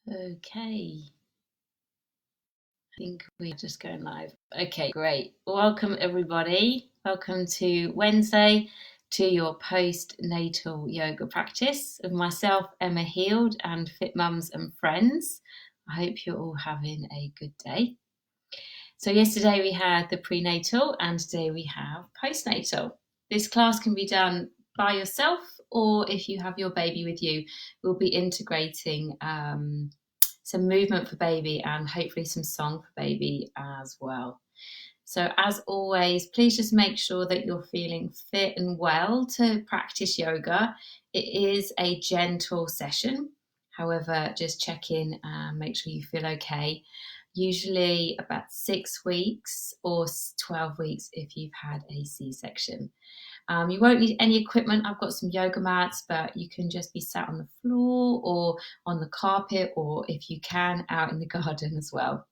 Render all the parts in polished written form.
Okay, I think we're just going live. Okay, great. Welcome, everybody. Welcome to Wednesday to your postnatal yoga practice of myself, Emma Heald, and Fit Mums and Friends. I hope you're all having a good day. So, yesterday we had the prenatal, and today we have postnatal. This class can be done by yourself, or if you have your baby with you, we'll be integrating some movement for baby and hopefully some song for baby as well. So as always, please just make sure that you're feeling fit and well to practice yoga. It is a gentle session. However, just check in and make sure you feel okay. Usually about 6 weeks or 12 weeks if you've had a C-section. You won't need any equipment. I've got some yoga mats, but you can just be sat on the floor or on the carpet, or if you can, out in the garden as well.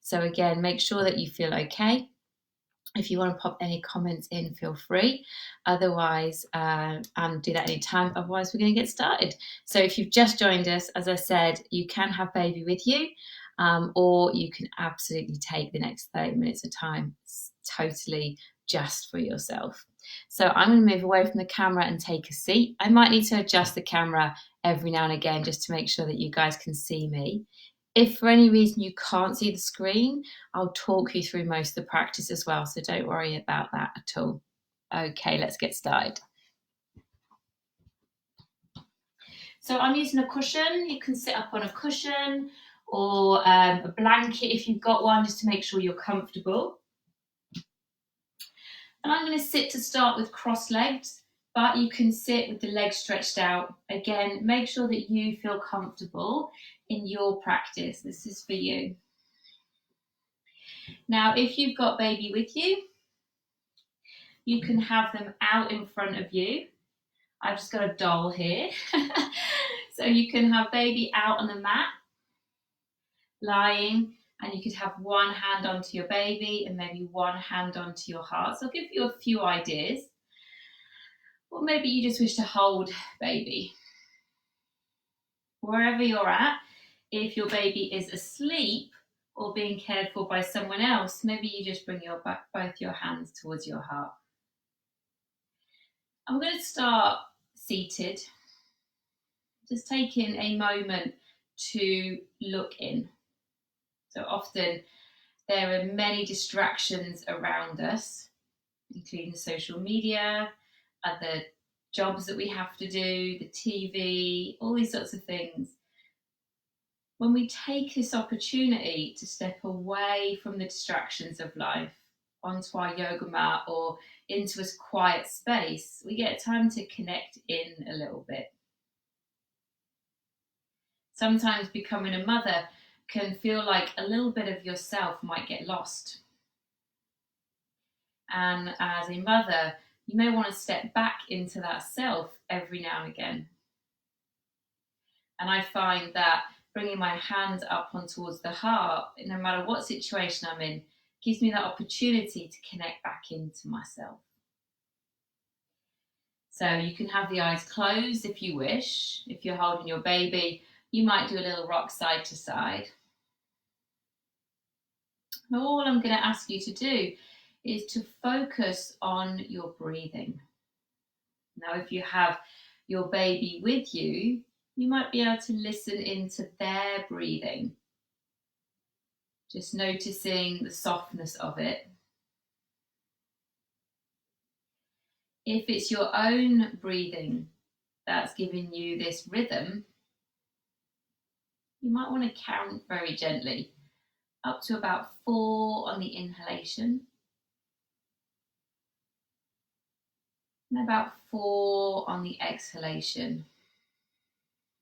So again, make sure that you feel okay. If you want to pop any comments in, feel free. Otherwise, and do that anytime. Otherwise, we're going to get started. So if you've just joined us, as I said, you can have baby with you, or you can absolutely take the next 30 minutes of time. It's totally just for yourself. So I'm going to move away from the camera and take a seat. I might need to adjust the camera every now and again just to make sure that you guys can see me. If for any reason you can't see the screen, I'll talk you through most of the practice as well, so don't worry about that at all. Okay, let's get started. So I'm using a cushion. You can sit up on a cushion or a blanket if you've got one, just to make sure you're comfortable. And I'm going to sit to start with cross-legged, but you can sit with the legs stretched out. Again, make sure that you feel comfortable in your practice. This is for you. Now, if you've got baby with you, you can have them out in front of you. I've just got a doll here. So you can have baby out on the mat, lying, and you could have one hand onto your baby and maybe one hand onto your heart. So I'll give you a few ideas. Or maybe you just wish to hold baby. Wherever you're at, if your baby is asleep or being cared for by someone else, maybe you just bring both your hands towards your heart. I'm going to start seated, just taking a moment to look in. So often there are many distractions around us, including social media, other jobs that we have to do, the TV, all these sorts of things. When we take this opportunity to step away from the distractions of life onto our yoga mat or into a quiet space, we get time to connect in a little bit. Sometimes becoming a mother can feel like a little bit of yourself might get lost. And as a mother, you may want to step back into that self every now and again. And I find that bringing my hands up on towards the heart, no matter what situation I'm in, gives me that opportunity to connect back into myself. So you can have the eyes closed if you wish. If you're holding your baby, you might do a little rock side to side. And all I'm going to ask you to do is to focus on your breathing. Now, if you have your baby with you, you might be able to listen into their breathing, just noticing the softness of it. If it's your own breathing that's giving you this rhythm, you might want to count very gently, up to about 4 on the inhalation, and about 4 on the exhalation.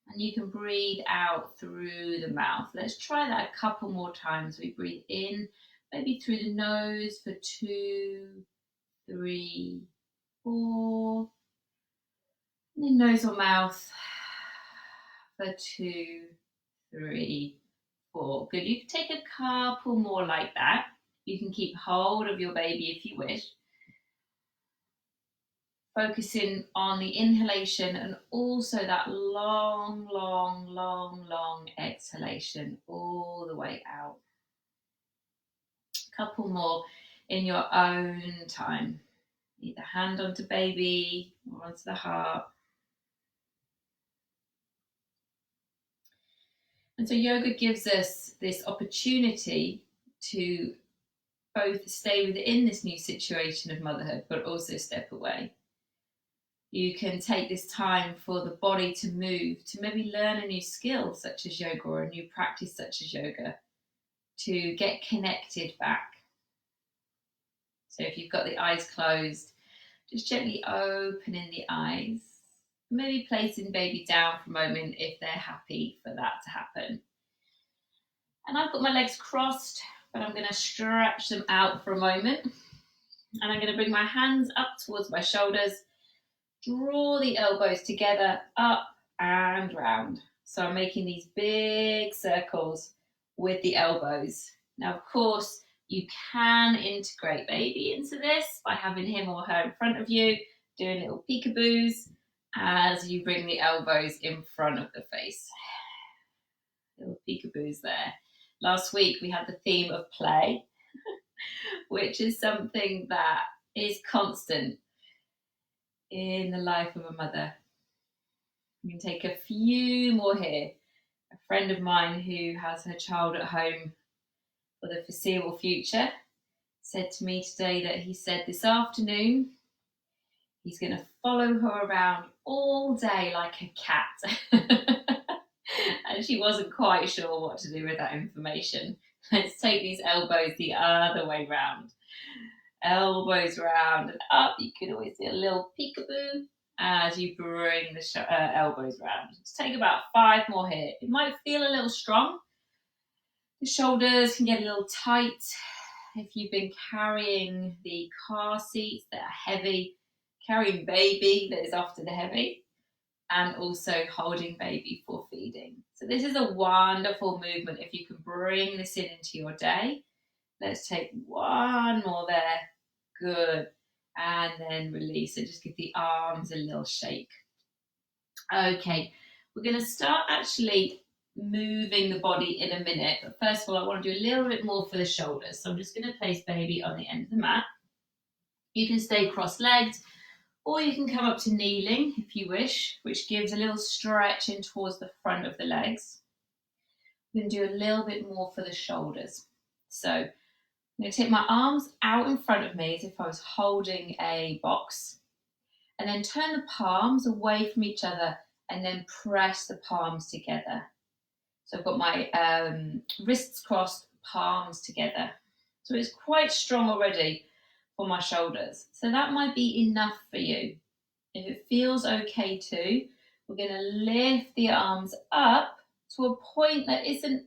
And you can breathe out through the mouth. Let's try that a couple more times. We breathe in, maybe through the nose for 2, 3, 4. And then nose or mouth for 2, 3, 4. Good. You can take a couple more like that. You can keep hold of your baby if you wish. focusing on the inhalation and also that long, long, long, long exhalation all the way out. A couple more in your own time. Either hand onto baby or onto the heart. And so yoga gives us this opportunity to both stay within this new situation of motherhood, but also step away. You can take this time for the body to move, to maybe learn a new skill such as yoga or a new practice such as yoga, to get connected back. So if you've got the eyes closed, just gently opening the eyes, maybe placing baby down for a moment if they're happy for that to happen. And I've got my legs crossed, but I'm going to stretch them out for a moment. And I'm going to bring my hands up towards my shoulders, draw the elbows together, up and round. So I'm making these big circles with the elbows. Now, of course, you can integrate baby into this by having him or her in front of you, doing little peekaboos as you bring the elbows in front of the face. Little peekaboos there. Last week we had the theme of play, which is something that is constant in the life of a mother. You can take a few more here. A friend of mine who has her child at home for the foreseeable future said to me today that he said this afternoon he's going to follow her around all day like a cat. And she wasn't quite sure what to do with that information. Let's take these elbows the other way round. Elbows round and up. You can always do a little peekaboo as you bring the elbows round. Let's take about 5 more here. It might feel a little strong. The shoulders can get a little tight. If you've been carrying the car seats that are heavy, carrying baby that is often heavy, and also holding baby for feeding. So this is a wonderful movement if you can bring this into your day. Let's take 1 more there. Good. And then release it. Just give the arms a little shake. Okay, we're going to start actually moving the body in a minute. But first of all, I want to do a little bit more for the shoulders. So I'm just going to place baby on the end of the mat. You can stay cross-legged, or you can come up to kneeling if you wish, which gives a little stretch in towards the front of the legs. I'm going to do a little bit more for the shoulders. So I'm going to take my arms out in front of me as if I was holding a box, and then turn the palms away from each other and then press the palms together. So I've got my wrists crossed, palms together. So it's quite strong already for my shoulders. So that might be enough for you. If it feels okay too, we're going to lift the arms up to a point that isn't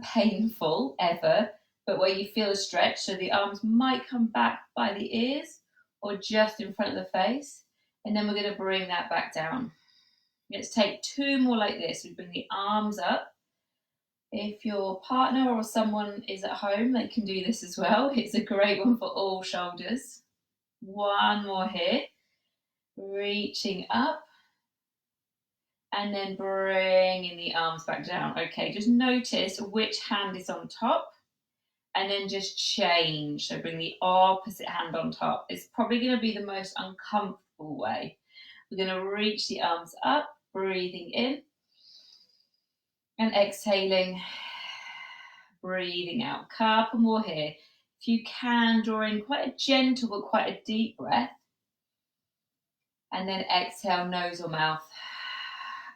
painful ever, but where you feel a stretch. So the arms might come back by the ears or just in front of the face. And then we're going to bring that back down. Let's take 2 more like this. We bring the arms up. If your partner or someone is at home, they can do this as well. It's a great one for all shoulders. 1 more here. Reaching up. And then bringing the arms back down. Okay, just notice which hand is on top. And then just change. So bring the opposite hand on top. It's probably going to be the most uncomfortable way. We're going to reach the arms up, breathing in. And exhaling, breathing out. Couple more here. If you can, draw in quite a gentle but quite a deep breath. And then exhale, nose or mouth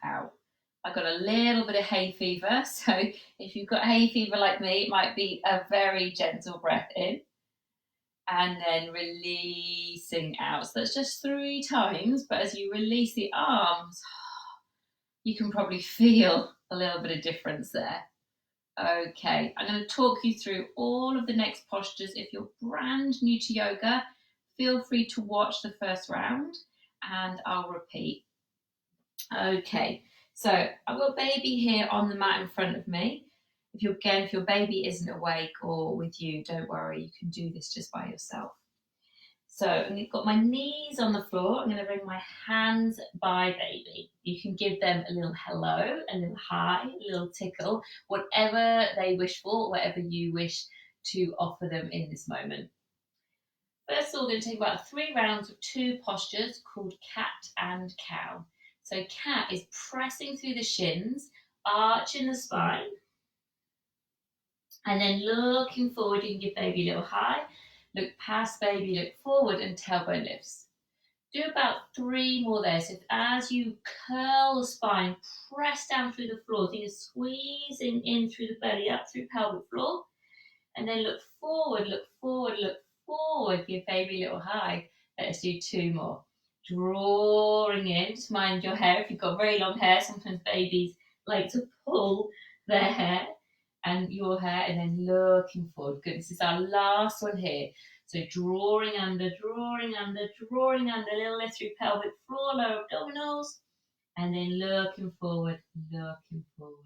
out. I've got a little bit of hay fever. So if you've got hay fever like me, it might be a very gentle breath in. And then releasing out. So that's just 3 times. But as you release the arms, you can probably feel a little bit of difference there. Okay, I'm going to talk you through all of the next postures. If you're brand new to yoga, feel free to watch the first round and I'll repeat. Okay, so I've got baby here on the mat in front of me. If your baby isn't awake or with you, don't worry, you can do this just by yourself. So I've got my knees on the floor. I'm going to bring my hands by baby. You can give them a little hello, a little hi, a little tickle, whatever they wish for, whatever you wish to offer them in this moment. First of all, we're going to take about 3 rounds of 2 postures called cat and cow. So cat is pressing through the shins, arching the spine, and then looking forward. You can give baby a little hi, look past baby, look forward, and tailbone lifts. Do about 3 more there. So as you curl the spine, press down through the floor. Think of squeezing in through the belly, up through pelvic floor. And then look forward, look forward, look forward. Give baby a little hi. Let's do 2 more. Drawing in. Just mind your hair. If you've got very long hair, sometimes babies like to pull their hair and your hair, and then looking forward. Good. This is our last one here. So drawing under, drawing under, drawing under, a little lift through pelvic floor, lower abdominals, and then looking forward, looking forward,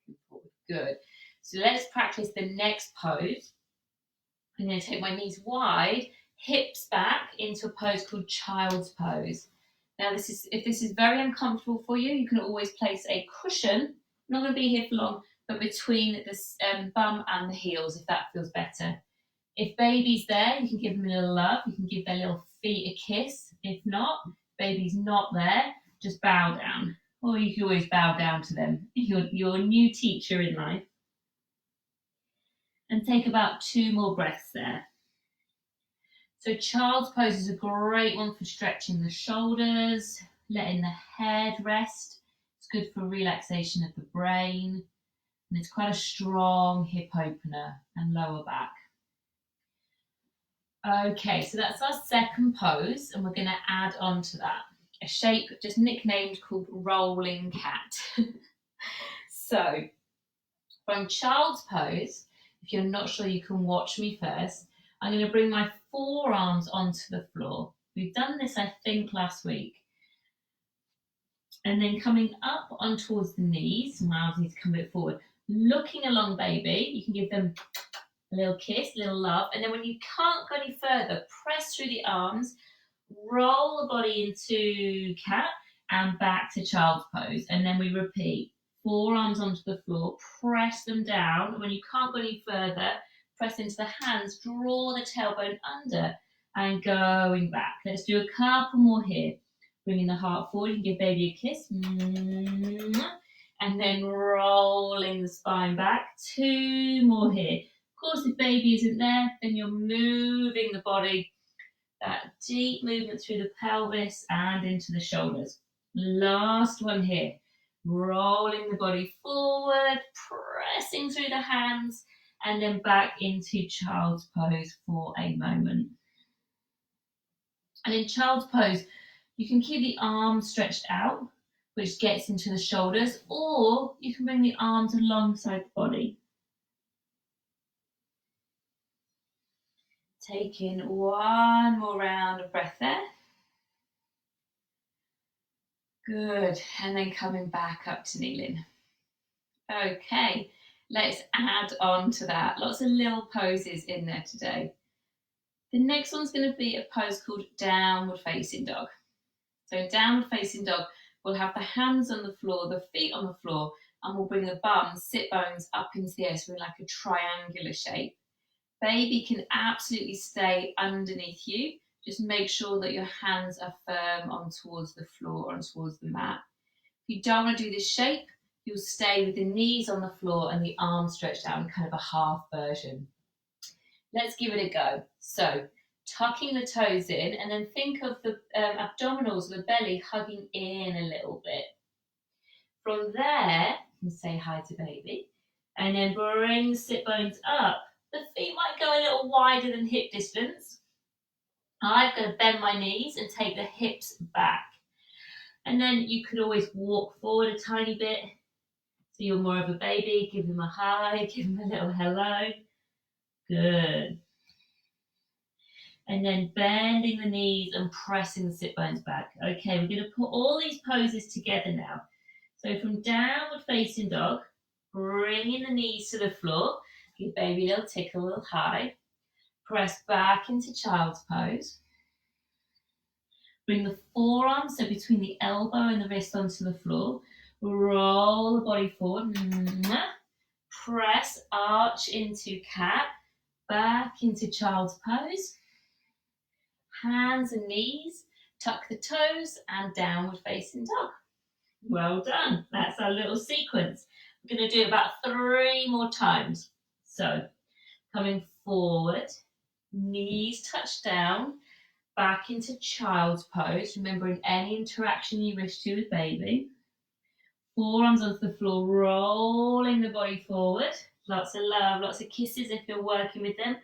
looking forward. Good. So let's practice the next pose. I'm going to take my knees wide, hips back into a pose called child's pose. Now if this is very uncomfortable for you, you can always place a cushion. I'm not going to be here for long, but between the bum and the heels, if that feels better. If baby's there, you can give them a little love. You can give their little feet a kiss. If not, baby's not there, just bow down. Or you can always bow down to them. You're a new teacher in life. And take about 2 more breaths there. So child's pose is a great one for stretching the shoulders, letting the head rest. It's good for relaxation of the brain. And it's quite a strong hip opener and lower back. Okay, so that's our second pose, and we're going to add on to that a shape just nicknamed called rolling cat. So from child's pose, if you're not sure, you can watch me first. I'm going to bring my forearms onto the floor. We've done this, I think, last week. And then coming up on towards the knees, my arms need to come a bit forward. Looking along baby, you can give them a little kiss, a little love. And then when you can't go any further, press through the arms, roll the body into cat and back to child's pose. And then we repeat. Forearms onto the floor, press them down. When you can't go any further, press into the hands, draw the tailbone under and going back. Let's do a couple more here. Bringing the heart forward, you can give baby a kiss. And then rolling the spine back. 2 more here. Of course, if baby isn't there, then you're moving the body. That deep movement through the pelvis and into the shoulders. Last one here. Rolling the body forward, pressing through the hands, and then back into child's pose for a moment. And in child's pose, you can keep the arms stretched out, which gets into the shoulders, or you can bring the arms alongside the body. Taking 1 more round of breath there. Good, and then coming back up to kneeling. Okay, let's add on to that. Lots of little poses in there today. The next one's going to be a pose called downward facing dog. So in downward facing dog, we'll have the hands on the floor, the feet on the floor, and we'll bring the bum, sit bones up into the air, so we're like a triangular shape. Baby can absolutely stay underneath you. Just make sure that your hands are firm on towards the floor, on towards the mat. If you don't want to do this shape, you'll stay with the knees on the floor and the arms stretched out in kind of a half version. Let's give it a go. So tucking the toes in, and then think of the abdominals, the belly hugging in a little bit. From there, you can say hi to baby, and then bring the sit bones up. The feet might go a little wider than hip distance. I'm going to bend my knees and take the hips back. And then you could always walk forward a tiny bit. So you're more of a baby. Give them a hi, give them a little hello. Good. And then bending the knees and pressing the sit bones back. Okay, we're going to put all these poses together now. So from downward facing dog, bringing the knees to the floor. Give baby a little tickle, a little hi. Press back into child's pose. Bring the forearms, so between the elbow and the wrist, onto the floor. Roll the body forward. Press, arch into cat. Back into child's pose. Hands and knees. Tuck the toes and downward facing dog. Well done. That's our little sequence. We're going to do about 3 more times. So coming forward, knees touch down, back into child's pose, remembering any interaction you wish to with baby. Forearms onto the floor, rolling the body forward. Lots of love, lots of kisses if you're working with them.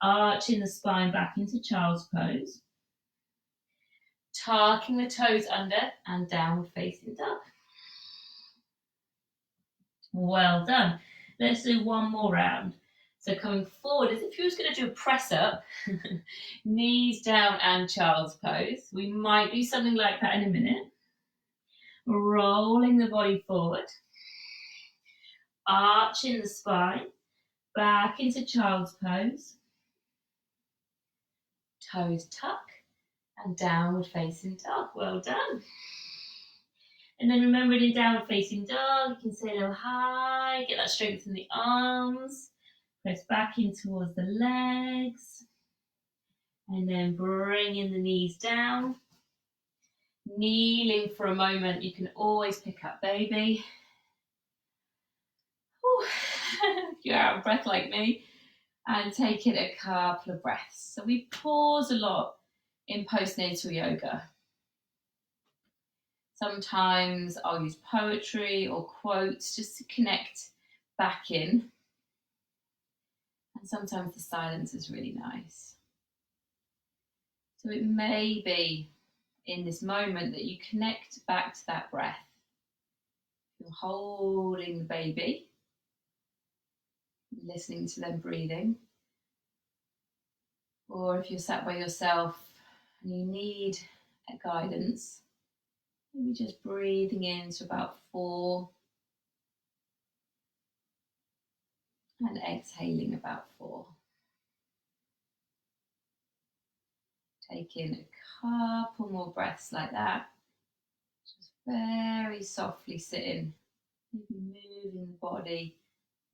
Arching the spine back into child's pose. Tucking the toes under and downward facing dog. Well done. Let's do 1 more round. So coming forward as if you was going to do a press up, knees down and child's pose. We might do something like that in a minute. Rolling the body forward, arching the spine, back into child's pose. Toes tuck and downward facing dog. Well done. And then remembering in downward facing dog, you can say a little hi, get that strength in the arms. Press back in towards the legs. And then bringing the knees down. Kneeling for a moment. You can always pick up baby. If you're out of breath like me. And take it a couple of breaths. So we pause a lot in postnatal yoga. Sometimes I'll use poetry or quotes just to connect back in. And sometimes the silence is really nice. So it may be in this moment that you connect back to that breath. You're holding the baby, listening to them breathing. Or if you're sat by yourself and you need a guidance, maybe just breathing in to about 4 and exhaling about 4. Taking a couple more breaths like that. Just very softly sitting, maybe moving the body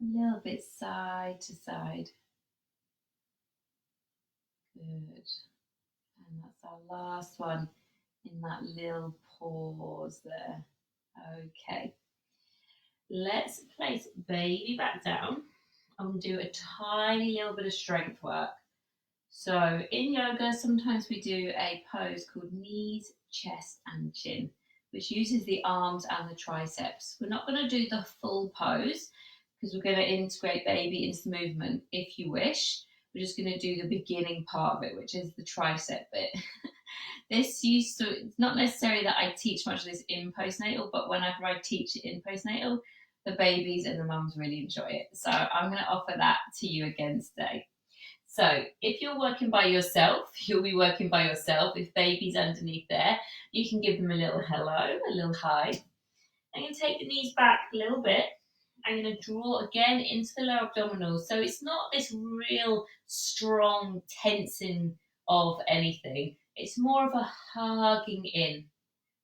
a little bit side to side. Good. And that's our last one in that little pause there. Okay. Let's place baby back down. I'm going to do a tiny little bit of strength work. So in yoga, sometimes we do a pose called knees, chest and chin, which uses the arms and the triceps. We're not going to do the full pose because we're going to integrate baby into the movement if you wish. We're just going to do the beginning part of it, which is the tricep bit. It's not necessarily that I teach much of this in postnatal, but whenever I teach it in postnatal, the babies and the mums really enjoy it. So I'm going to offer that to you again today. So if you're working by yourself, you'll be working by yourself. If baby's underneath there, you can give them a little hello, a little hi. I'm going to take the knees back a little bit. I'm going to draw again into the lower abdominals. So it's not this real strong tensing of anything. It's more of a hugging in.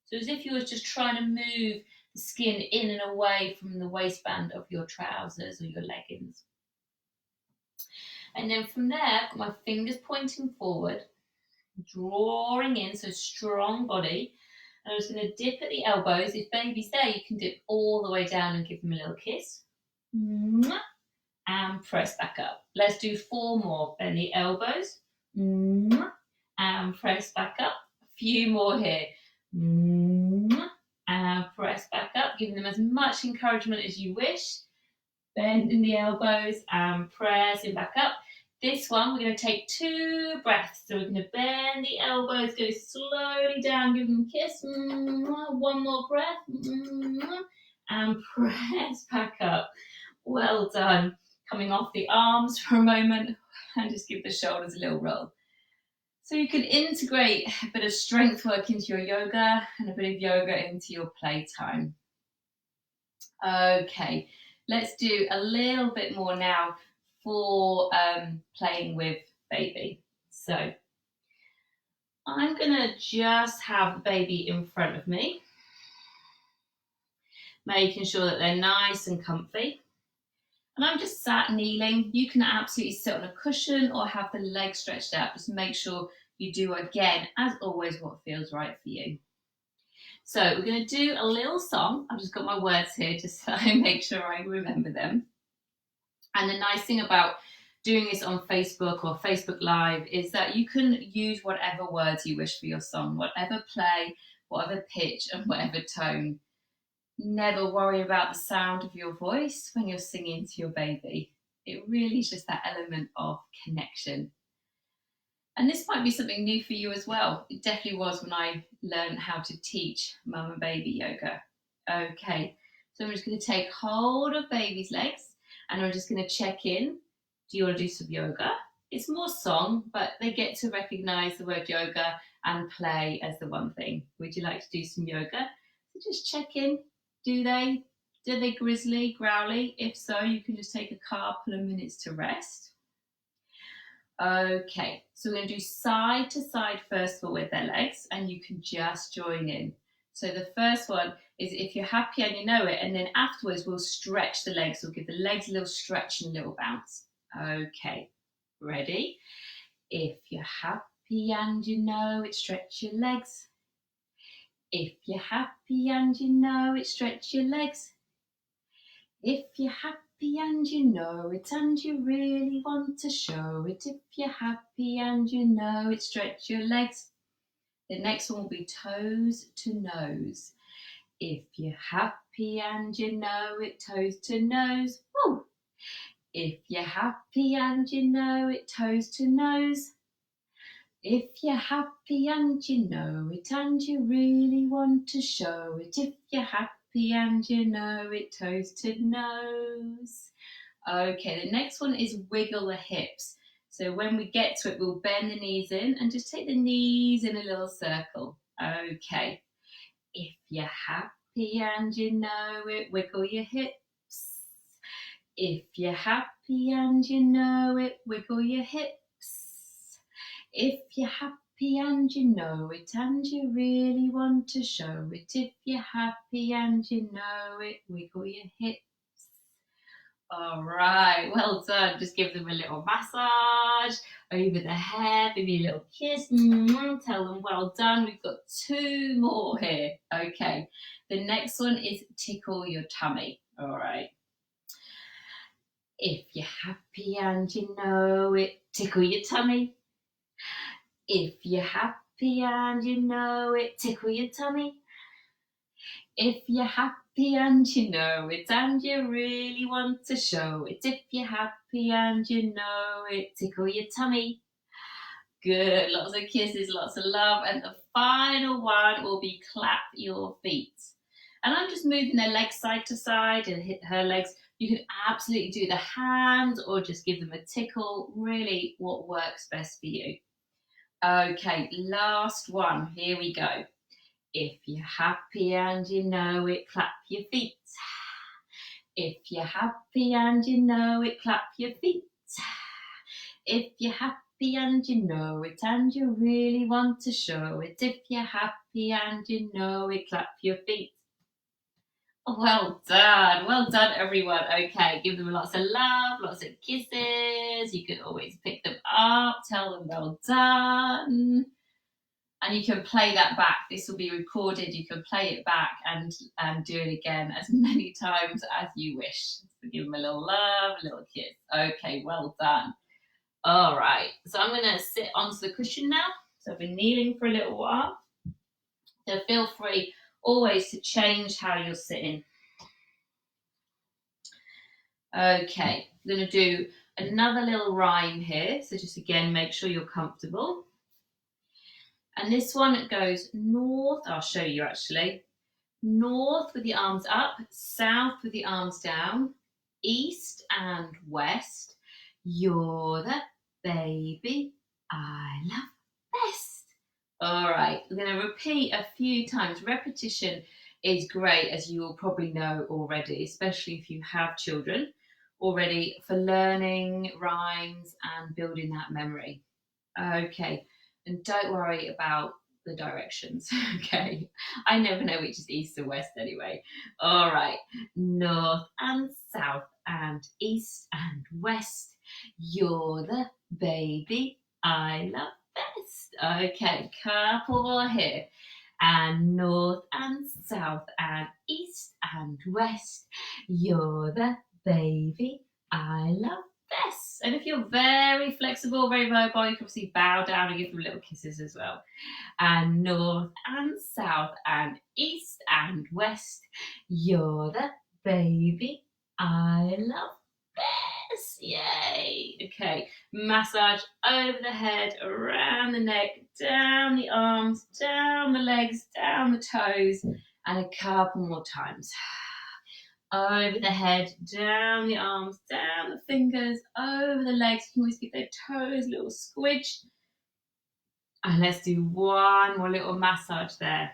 So as if you were just trying to move the skin in and away from the waistband of your trousers or your leggings. And then from there, I've got my fingers pointing forward, drawing in, so strong body. And I'm just going to dip at the elbows. If baby's there, you can dip all the way down and give them a little kiss. And press back up. Let's do 4 more. Bend the elbows. And press back up. A few more here. And press back up, giving them as much encouragement as you wish. Bending the elbows and pressing back up. This one, we're going to take 2 breaths. So we're going to bend the elbows, go slowly down, give them a kiss. 1 more breath. And press back up. Well done. Coming off the arms for a moment and just give the shoulders a little roll. So you can integrate a bit of strength work into your yoga and a bit of yoga into your playtime. Okay. Let's do a little bit more now for playing with baby. So I'm going to just have the baby in front of me, making sure that they're nice and comfy. And I'm just sat kneeling. You can absolutely sit on a cushion or have the legs stretched out. Just make sure you do, again, as always, what feels right for you. So we're going to do a little song. I've just got my words here just so I make sure I remember them. And the nice thing about doing this on Facebook or Facebook Live is that you can use whatever words you wish for your song, whatever play, whatever pitch and whatever tone. Never worry about the sound of your voice when you're singing to your baby. It really is just that element of connection. And this might be something new for you as well. It definitely was when I learned how to teach mum and baby yoga. Okay, so I'm just going to take hold of baby's legs and I'm just going to check in. Do you want to do some yoga? It's more song, but they get to recognize the word yoga and play as the one thing. Would you like to do some yoga? So just check in. Do they grizzly, growly? If so, you can just take a couple of minutes to rest. Okay, so we're going to do side to side first of all with their legs, and you can just join in. So the first one is if you're happy and you know it, and then afterwards we'll stretch the legs. We'll give the legs a little stretch and a little bounce. Okay, ready? If you're happy and you know it, stretch your legs. If you're happy and you know it, stretch your legs. If you're happy and you know it and you really want to show it, if you're happy and you know it, stretch your legs. The next one will be toes to nose. If you're happy and you know it, toes to nose. Woo! If you're happy and you know it, toes to nose. If you're happy and you know it and you really want to show it, if you're happy and you know it, toes to nose. Okay, the next one is wiggle the hips. So when we get to it, we'll bend the knees in and just take the knees in a little circle. Okay, if you're happy and you know it, wiggle your hips. If you're happy and you know it, wiggle your hips. If you're happy and you know it and you really want to show it, if you're happy and you know it, wiggle your hips. All right, well done. Just give them a little massage over the head, maybe a little kiss. Tell them well done. We've got 2 more here. Okay, the next one is tickle your tummy. All right. If you're happy and you know it, tickle your tummy. If you're happy and you know it, tickle your tummy. If you're happy and you know it and you really want to show it, if you're happy and you know it, tickle your tummy. Good, lots of kisses, lots of love. And the final one will be clap your feet. And I'm just moving their legs side to side and hit her legs. You can absolutely do the hands or just give them a tickle, really what works best for you. Okay, last one, here we go. If you're happy and you know it, clap your feet. If you're happy and you know it, clap your feet. If you're happy and you know it and you really want to show it, if you're happy and you know it, clap your feet. Well done everyone. Okay, give them lots of love, lots of kisses. You can always pick them up, tell them well done. And you can play that back. This will be recorded. You can play it back and do it again as many times as you wish. So give them a little love, a little kiss. Okay, well done. All right, so I'm going to sit onto the cushion now. So I've been kneeling for a little while. So feel free always to change how you're sitting. Okay, I'm going to do another little rhyme here. So just again, make sure you're comfortable. And this one goes north, I'll show you actually. North with the arms up, south with the arms down, east and west. You're the baby I love best. All right, we're going to repeat a few times. Repetition is great, as you will probably know already, especially if you have children already, for learning rhymes and building that memory. Okay. And don't worry about the directions, okay? I never know which is east or west anyway. All right, north and south and east and west. You're the baby I love best. Okay, couple more here. And north and south and east and west. You're the baby I love best. And if you're very flexible, very mobile, you can obviously bow down and give them little kisses as well. And north and south and east and west. You're the baby I love best. Yay. Okay, massage over the head, around the neck, down the arms, down the legs, down the toes, and a couple more times. Over the head, down the arms, down the fingers, over the legs. You can always give their toes a little squidge. And let's do one more little massage there.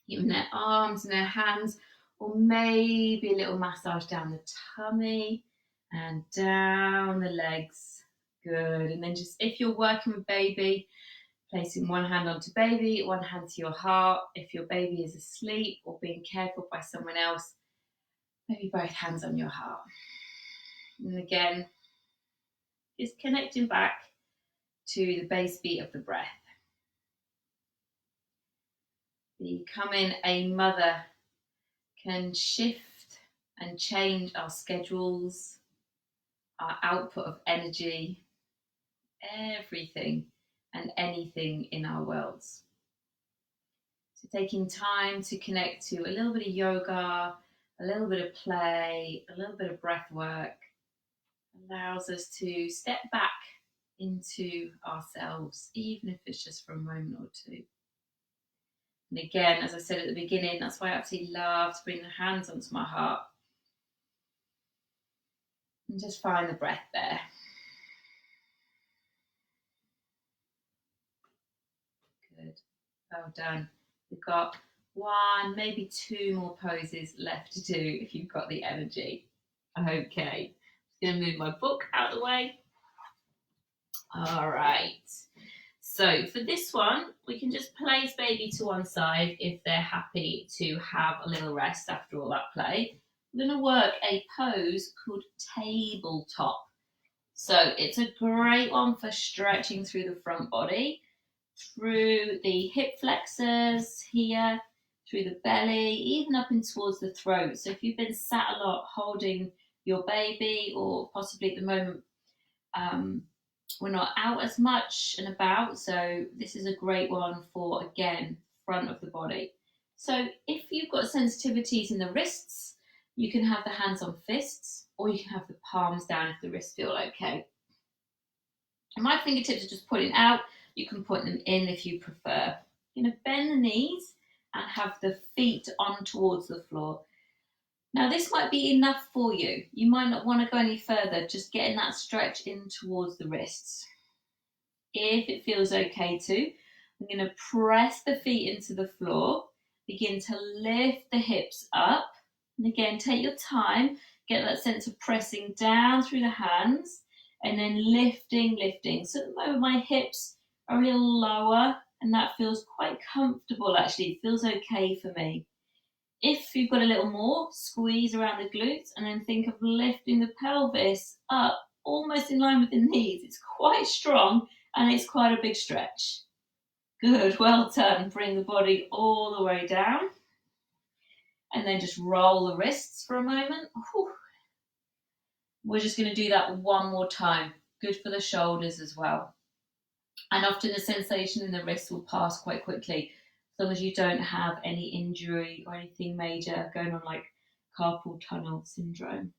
Even their arms and their hands, or maybe a little massage down the tummy and down the legs. Good. And then just, if you're working with baby, placing one hand onto baby, one hand to your heart. If your baby is asleep or being cared for by someone else, maybe both hands on your heart. And again, just connecting back to the base beat of the breath. Becoming a mother can shift and change our schedules, our output of energy, everything and anything in our worlds. So taking time to connect to a little bit of yoga, a little bit of play, a little bit of breath work allows us to step back into ourselves, even if it's just for a moment or two. And again, as I said at the beginning, that's why I absolutely love to bring the hands onto my heart and just find the breath there. Good. Well done. We've got one, maybe two more poses left to do if you've got the energy. Okay. I'm going to move my book out of the way. All right. So for this one, we can just place baby to one side if they're happy to have a little rest after all that play. We're going to work a pose called tabletop. So it's a great one for stretching through the front body, through the hip flexors here, through the belly, even up in towards the throat. So if you've been sat a lot holding your baby, or possibly at the moment we're not out as much and about, so this is a great one for, again, front of the body. So if you've got sensitivities in the wrists, you can have the hands on fists, or you can have the palms down if the wrists feel okay. And my fingertips are just pointing out. You can point them in if you prefer. You're going to bend the knees and have the feet on towards the floor. Now this might be enough for you. You might not want to go any further, just getting that stretch in towards the wrists. If it feels okay to, I'm going to press the feet into the floor, begin to lift the hips up. And again, take your time, get that sense of pressing down through the hands and then lifting. So at the moment my hips are a little lower and that feels quite comfortable actually. It feels okay for me. If you've got a little more, squeeze around the glutes and then think of lifting the pelvis up almost in line with the knees. It's quite strong and it's quite a big stretch. Good, well done. Bring the body all the way down and then just roll the wrists for a moment. Whew. We're just going to do that one more time. Good for the shoulders as well. And often the sensation in the wrists will pass quite quickly, as long as you don't have any injury or anything major going on like carpal tunnel syndrome.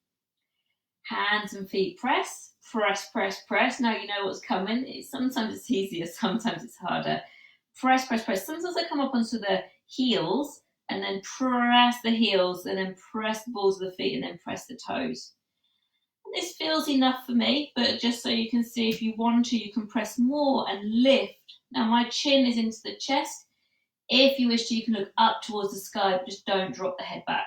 Hands and feet press. Now you know what's coming. Sometimes it's easier, sometimes it's harder. Press. Sometimes I come up onto the heels and then press the heels and then press the balls of the feet and then press the toes. And this feels enough for me, but just so you can see, if you want to, you can press more and lift. Now my chin is into the chest. If you wish to, you can look up towards the sky, but just don't drop the head back.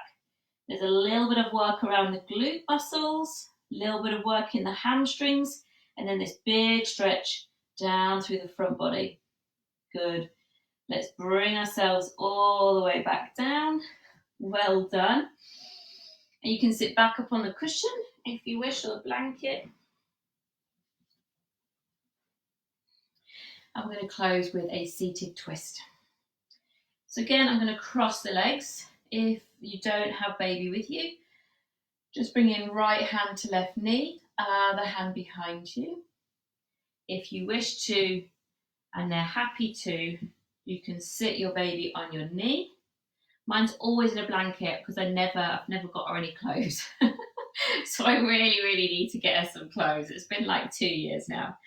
There's a little bit of work around the glute muscles, a little bit of work in the hamstrings, and then this big stretch down through the front body. Good. Let's bring ourselves all the way back down. Well done. And you can sit back up on the cushion if you wish, or the blanket. I'm going to close with a seated twist. So again, I'm going to cross the legs. If you don't have baby with you, just bring in right hand to left knee, other hand behind you. If you wish to, and they're happy to, you can sit your baby on your knee. Mine's always in a blanket because I've never got her any clothes. So I really need to get her some clothes. It's been like 2 years now.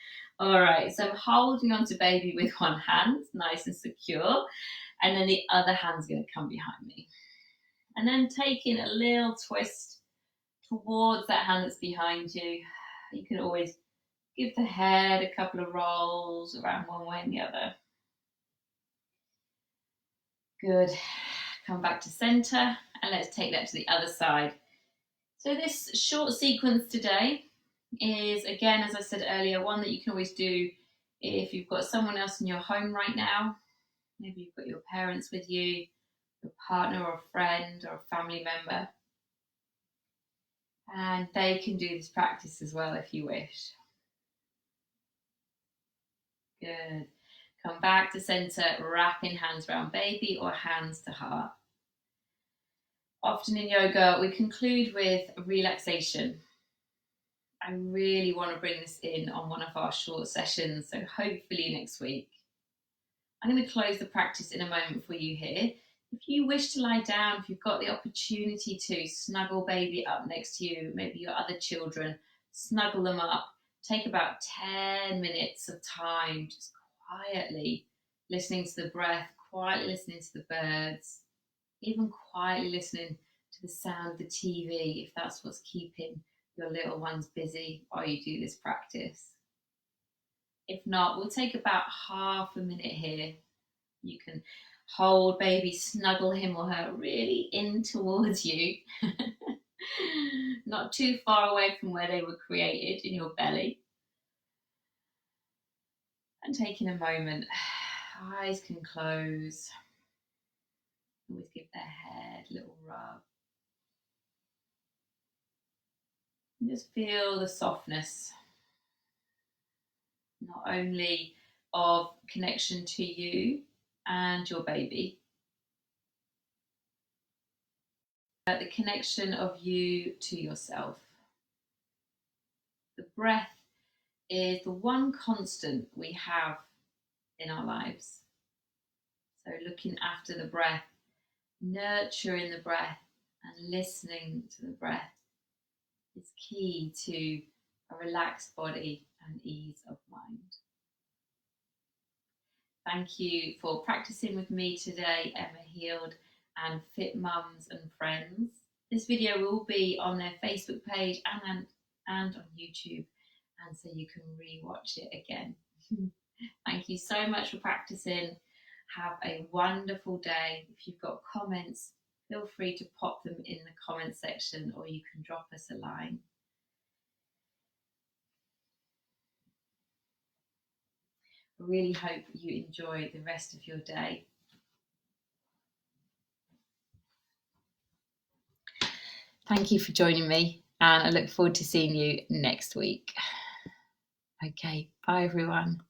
All right, so I'm holding on to baby with one hand, nice and secure, and then the other hand's going to come behind me. And then taking a little twist towards that hand that's behind you. You can always give the head a couple of rolls around one way and the other. Good. Come back to center, and let's take that to the other side. So this short sequence today is, again, as I said earlier, one that you can always do if you've got someone else in your home right now. Maybe you've got your parents with you, your partner or a friend or a family member. And they can do this practice as well if you wish. Good. Come back to center, wrapping hands around baby or hands to heart. Often in yoga, we conclude with relaxation. I really want to bring this in on one of our short sessions, so hopefully next week. I'm going to close the practice in a moment for you here. If you wish to lie down, if you've got the opportunity to, snuggle baby up next to you, maybe your other children, snuggle them up. Take about 10 minutes of time, just quietly listening to the breath, quietly listening to the birds, even quietly listening to the sound of the TV, if that's what's keeping your little ones busy while you do this practice. If not, we'll take about half a minute here. You can hold baby, snuggle him or her really in towards you, not too far away from where they were created, in your belly. And taking a moment, eyes can close. Always give their head a little rub. And just feel the softness, not only of connection to you and your baby, but the connection of you to yourself. The breath is the one constant we have in our lives. So looking after the breath, nurturing the breath, and listening to the breath is key to a relaxed body and ease of mind. Thank you for practicing with me today, Emma Healed and Fit Mums and Friends. This video will be on their Facebook page and on YouTube, and so you can re-watch it again. Thank you so much for practicing. Have a wonderful day. If you've got comments, feel free to pop them in the comment section, or you can drop us a line. I really hope you enjoy the rest of your day. Thank you for joining me, and I look forward to seeing you next week. Okay, bye everyone.